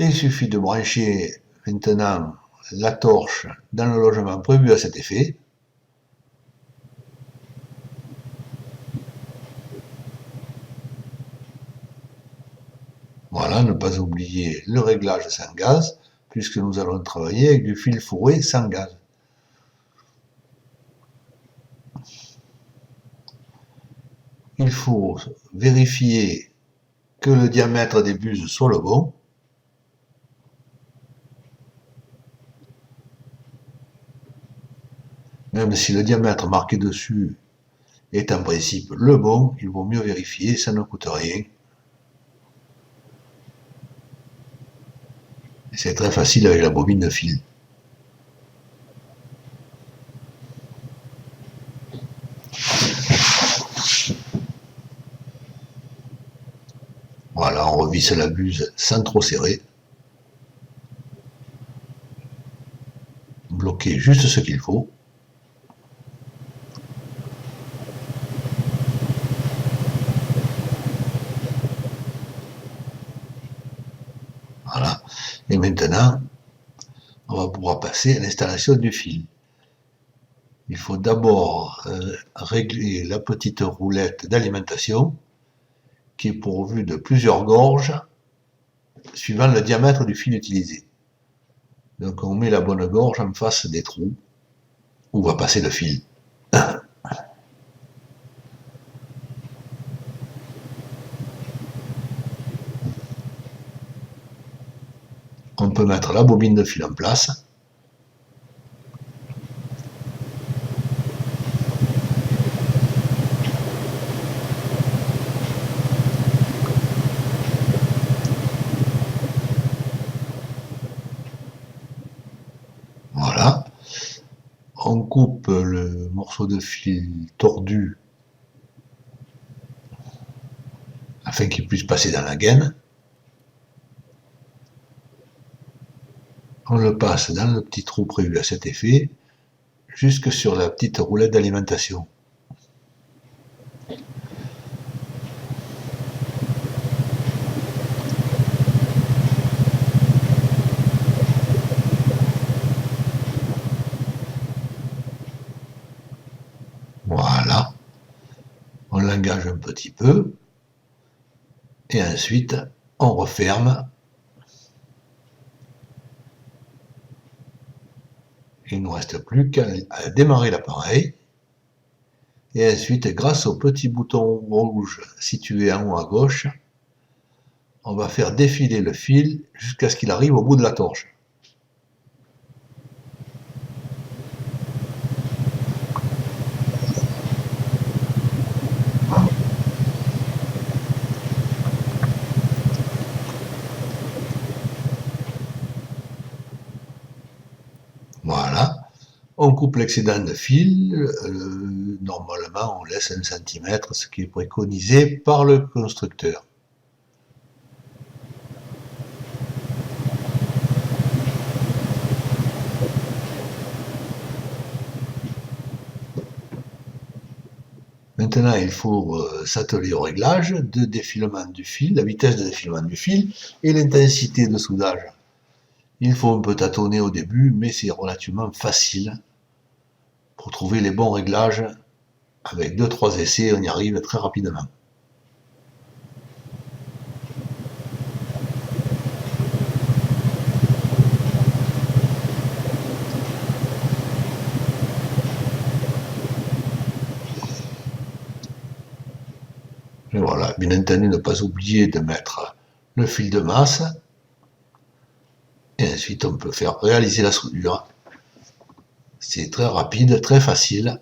Il suffit de brancher maintenant la torche dans le logement prévu à cet effet. Voilà, ne pas oublier le réglage sans gaz, puisque nous allons travailler avec du fil fourré sans gaz. Il faut vérifier que le diamètre des buses soit le bon. Même si le diamètre marqué dessus est en principe le bon, il vaut mieux vérifier, ça ne coûte rien. C'est très facile avec la bobine de fil. Voilà, on revisse la buse sans trop serrer. Bloquer juste ce qu'il faut. Voilà. Et maintenant, on va pouvoir passer à l'installation du fil. Il faut d'abord régler la petite roulette d'alimentation qui est pourvue de plusieurs gorges suivant le diamètre du fil utilisé. Donc on met la bonne gorge en face des trous où va passer le fil. On peut mettre la bobine de fil en place. Voilà. On coupe le morceau de fil tordu afin qu'il puisse passer dans la gaine. On le passe dans le petit trou prévu à cet effet, jusque sur la petite roulette d'alimentation. Voilà. On l'engage un petit peu. Et ensuite, on referme. Il ne nous reste plus qu'à démarrer l'appareil. Et ensuite, grâce au petit bouton rouge situé en haut à gauche, on va faire défiler le fil jusqu'à ce qu'il arrive au bout de la torche. Voilà. On coupe l'excédent de fil. Normalement, on laisse 1 cm, ce qui est préconisé par le constructeur. Maintenant, il faut s'atteler au réglage de défilement du fil, la vitesse de défilement du fil et l'intensité de soudage. Il faut un peu tâtonner au début, mais c'est relativement facile pour trouver les bons réglages. Avec 2-3 essais, on y arrive très rapidement. Et voilà, bien entendu, ne pas oublier de mettre le fil de masse. Et ensuite, on peut faire réaliser la soudure. C'est très rapide, très facile.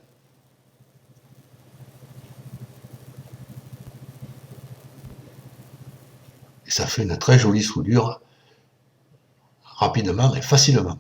Et ça fait une très jolie soudure, rapidement et facilement.